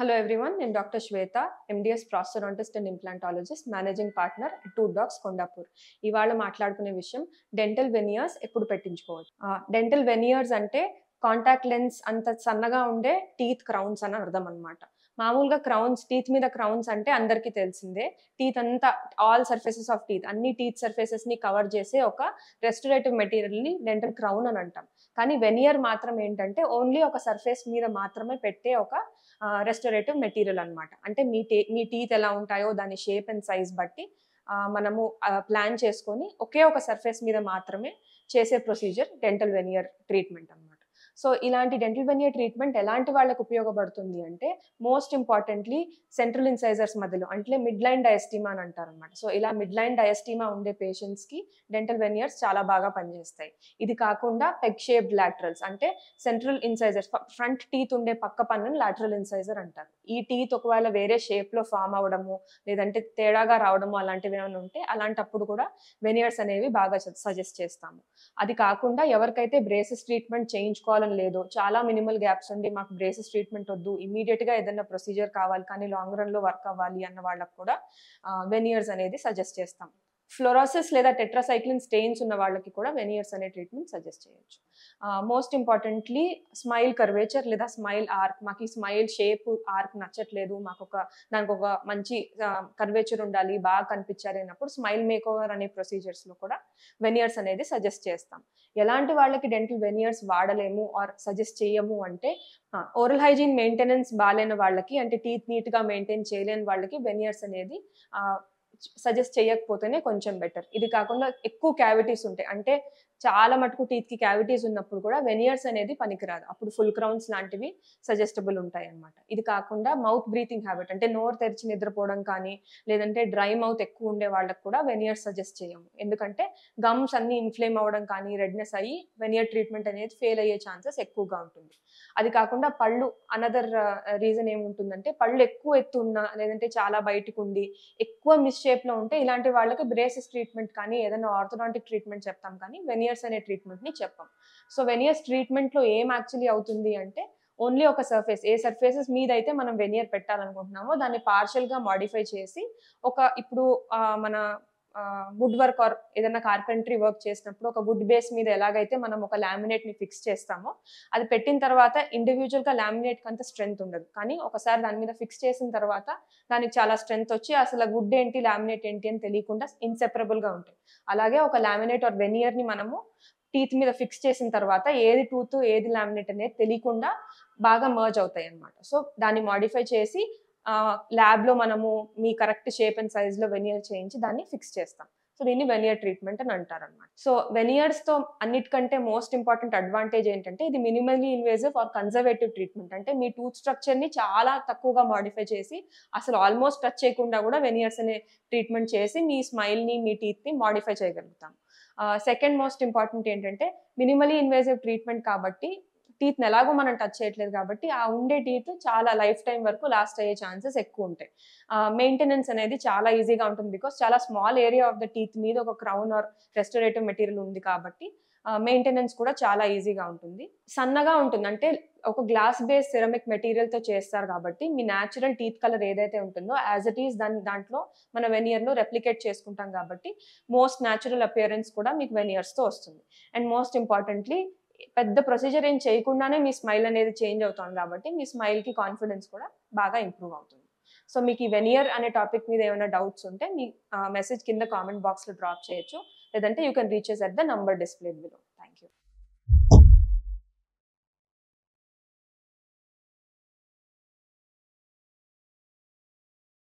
Hello everyone, I'm Dr. Shweta, MDS prosthodontist and implantologist, managing partner at Two Dogs Kondapur. ఇవాళ మాట్లాడుకునే విషయం dental veneers ఎప్పుడు పెట్టించుకోవచ్చు. Dental veneers అంటే contact lens అంత సన్నగా ఉండే టీత్ క్రౌన్స్ అని అర్థం అనమాట. మామూలుగా క్రౌన్స్, టీత్ మీద క్రౌన్స్ అంటే అందరికీ తెలిసిందే. టీత్ అంతా ఆల్ సర్ఫేసెస్ ఆఫ్ టీత్, అన్ని టీత్ సర్ఫేసెస్ ని కవర్ చేసే ఒక రెస్టరేటివ్ మెటీరియల్ ని డెంటల్ క్రౌన్ అని అంటాం. కానీ వెనియర్ మాత్రం ఏంటంటే ఓన్లీ ఒక సర్ఫేస్ మీద మాత్రమే పెట్టే ఒక రెస్టరేటివ్ మెటీరియల్ అనమాట. అంటే మీ టీత్ ఎలా ఉంటాయో దాని షేప్ అండ్ సైజ్ బట్టి మనము ప్లాన్ చేసుకొని ఒకే ఒక సర్ఫేస్ మీద మాత్రమే చేసే ప్రొసీజర్ డెంటల్ వెనియర్ ట్రీట్మెంట్ అనమాట. సో ఇలాంటి డెంటల్ వెనియర్ ట్రీట్మెంట్ ఎలాంటి వాళ్ళకి ఉపయోగపడుతుంది అంటే మోస్ట్ ఇంపార్టెంట్లీ సెంట్రల్ ఇన్సైజర్స్ మధ్యలో అంటే మిడ్ లైన్ డయాస్టీమా అని అంటారు అనమాట. సో ఇలా మిడ్ లైన్ డయాస్టీమా ఉండే పేషెంట్స్ కి డెంటల్ వెనియర్స్ చాలా బాగా పనిచేస్తాయి. ఇది కాకుండా పెగ్ షేప్డ్ లాటరల్స్ అంటే సెంట్రల్ ఇన్సైజర్స్, ఫ్రంట్ టీత్ ఉండే పక్క పన్నును లాటరల్ ఇన్సైజర్ అంటారు. ఈ టీత్ ఒకవేళ వేరే షేప్ లో ఫామ్ అవ్వడము లేదంటే తేడాగా రావడము అలాంటివి ఏమైనా ఉంటే అలాంటప్పుడు కూడా వెనియర్స్ అనేవి బాగా సజెస్ట్ చేస్తాము. అది కాకుండా ఎవరికైతే బ్రేసెస్ ట్రీట్మెంట్ చేయించుకోవాలని లేదో, చాలా మినిమల్ గ్యాప్స్ ఉండి మాకు బ్రేసెస్ ట్రీట్మెంట్ వద్దు, ఇమీడియట్ గా ఏదైనా ప్రొసీజర్ కావాలి కానీ లాంగ్ రన్ లో వర్క్ అవ్వాలి అన్న వాళ్ళకు కూడా వెనియర్స్ అనేది సజెస్ట్ చేస్తాం. ఫ్లోరోసిస్ లేదా టెట్రాసైక్లిన్ స్టెయిన్స్ ఉన్న వాళ్ళకి కూడా వెనియర్స్ అనే ట్రీట్మెంట్ సజెస్ట్ చేయొచ్చు. మోస్ట్ ఇంపార్టెంట్లీ స్మైల్ కర్వేచర్ లేదా స్మైల్ ఆర్క్, మాకు ఈ స్మైల్ షేప్ ఆర్క్ నచ్చట్లేదు, దానికి ఒక మంచి కర్వేచర్ ఉండాలి, బాగా కనిపించాలి అన్నప్పుడు స్మైల్ మేక్ ఓవర్ అనే ప్రొసీజర్స్ లో కూడా వెనియర్స్ అనేది సజెస్ట్ చేస్తాం. ఎలాంటి వాళ్ళకి డెంటల్ వెనియర్స్ వాడలేము ఆర్ సజెస్ట్ చేయము అంటే ఓరల్ హైజీన్ మెయింటెనెన్స్ బాగాలేని వాళ్ళకి, అంటే టీత్ నీట్ గా మెయింటైన్ చేయలేని వాళ్ళకి వెనియర్స్ అనేది సజెస్ట్ చేయకపోతేనే కొంచెం బెటర్. ఇది కాకుండా ఎక్కువ క్యావిటీస్ ఉంటాయి, అంటే చాలా మటుకు టీత్ కి క్యావిటీస్ ఉన్నప్పుడు కూడా వెనియర్స్ అనేది పనికిరాదు, అప్పుడు ఫుల్ క్రౌన్స్ లాంటివి సజెస్టబుల్ ఉంటాయి అన్నమాట. ఇది కాకుండా మౌత్ బ్రీతింగ్ హ్యాబిట్ అంటే నోరు తెరిచి నిద్రపోవడం కానీ లేదంటే డ్రై మౌత్ ఎక్కువ ఉండే వాళ్ళకి కూడా వెనియర్స్ సజెస్ట్ చేయము. ఎందుకంటే గమ్స్ అన్ని ఇన్ఫ్లేమ్ అవ్వడం కానీ రెడ్నెస్ అయ్యి వెనియర్ ట్రీట్మెంట్ అనేది ఫెయిల్ అయ్యే ఛాన్సెస్ ఎక్కువగా ఉంటుంది. అది కాకుండా పళ్ళు, అనదర్ రీజన్ ఏముంటుందంటే పళ్ళు ఎక్కువ ఎత్తు ఉన్నా లేదంటే చాలా బయటకు ఉండి ఎక్కువ మిస్ షేప్ లో ఉంటే ఇలాంటి వాళ్ళకి బ్రేసెస్ ట్రీట్మెంట్ కానీ ఏదైనా ఆర్థోడాంటిక్ ట్రీట్మెంట్ చెప్తాం కానీ వెనియర్స్ అనే ట్రీట్మెంట్ ని చెప్పాం. సో వెనియర్స్ ట్రీట్మెంట్ లో ఏం యాక్చువల్లీ అవుతుంది అంటే ఓన్లీ ఒక సర్ఫేస్, ఏ సర్ఫేసెస్ మీద అయితే మనం వెనియర్ పెట్టాలనుకుంటున్నామో దాన్ని పార్షియల్ గా మాడిఫై చేసి ఇప్పుడు మన వుడ్ వర్క్ ఆర్ ఏదైనా కార్పెంటరీ వర్క్ చేసినప్పుడు ఒక వుడ్ బేస్ మీద ఎలాగైతే మనం ఒక లామినేట్ ని ఫిక్స్ చేస్తామో అది పెట్టిన తర్వాత ఇండివిజువల్ గా లామినేట్ కి అంత స్ట్రెంగ్త్ ఉండదు, కానీ ఒకసారి దాని మీద ఫిక్స్ చేసిన తర్వాత దానికి చాలా స్ట్రెంగ్త్ వచ్చి అసలు వుడ్ ఏంటి లామినేట్ ఏంటి అని తెలియకుండా ఇన్సెపరబుల్ గా ఉంటాయి. అలాగే ఒక లామినేట్ ఆర్ వెనియర్ ని మనము టీత్ మీద ఫిక్స్ చేసిన తర్వాత ఏది టూత్ ఏది లామినేట్ అనేది తెలియకుండా బాగా మర్జ్ అవుతాయి అన్నమాట. సో దాన్ని మాడిఫై చేసి ల్యాబ్ లో మనము మీ కరెక్ట్ షేప్ అండ్ సైజ్ లో వెనియర్ చేయించి దాన్ని ఫిక్స్ చేస్తాం. సో దీన్ని వెనియర్ ట్రీట్మెంట్ అని అంటారు అనమాట. సో వెనియర్స్ తో అన్నిటికంటే మోస్ట్ ఇంపార్టెంట్ అడ్వాంటేజ్ ఏంటంటే ఇది minimally invasive or conservative treatment. అంటే మీ టూత్ స్ట్రక్చర్ ని చాలా తక్కువగా మాడిఫై చేసి అసలు ఆల్మోస్ట్ టచ్ చేయకుండా కూడా వెనియర్స్ అనే ట్రీట్మెంట్ చేసి మీ స్మైల్ ని మీ టీత్ ని మాడిఫై చేయగలుగుతాం. సెకండ్ మోస్ట్ ఇంపార్టెంట్ ఏంటంటే మినిమల్లీ ఇన్వేజివ్ ట్రీట్మెంట్ కాబట్టి టీత్ ఎలాగో మనం టచ్ చేయట్లేదు కాబట్టి ఆ ఉండే టీత్ చాలా లైఫ్ టైం వరకు లాస్ట్ అయ్యే ఛాన్సెస్ ఎక్కువ ఉంటాయి. మెయింటెనెన్స్ అనేది చాలా ఈజీగా ఉంటుంది, బికాస్ చాలా small area of the teeth మీద ఒక క్రౌన్ ఆర్ రెస్టరేటివ్ మెటీరియల్ ఉంది కాబట్టి మెయింటెనెన్స్ కూడా చాలా ఈజీగా ఉంటుంది. సన్నగా ఉంటుంది, అంటే ఒక గ్లాస్ బేస్ సిరమిక్ మెటీరియల్ తో చేస్తారు కాబట్టి మీ న్యాచురల్ టీత్ కలర్ ఏదైతే ఉంటుందో యాజ్ ఇట్ ఈస్ దాంట్లో మన వెనియర్ లో రెప్లికేట్ చేసుకుంటాం కాబట్టి మోస్ట్ న్యాచురల్ అపియరెన్స్ కూడా మీకు వెనియర్స్ తో వస్తుంది. అండ్ మోస్ట్ ఇంపార్టెంట్లీ పెద్ద ప్రొసీజర్ ఏం చేయకుండానే మీ స్మైల్ అనేది చేంజ్ అవుతుంది కాబట్టి మీ స్మైల్ కి కాన్ఫిడెన్స్ కూడా బాగా ఇంప్రూవ్ అవుతుంది. సో మీకు ఈ వెనియర్ అనే టాపిక్ మీద ఏమైనా డౌట్స్ ఉంటే మీ మెసేజ్ కింద కామెంట్ బాక్స్ లో డ్రాప్ చేయొచ్చు, లేదంటే you can reaches at the number displayed below. Thank you.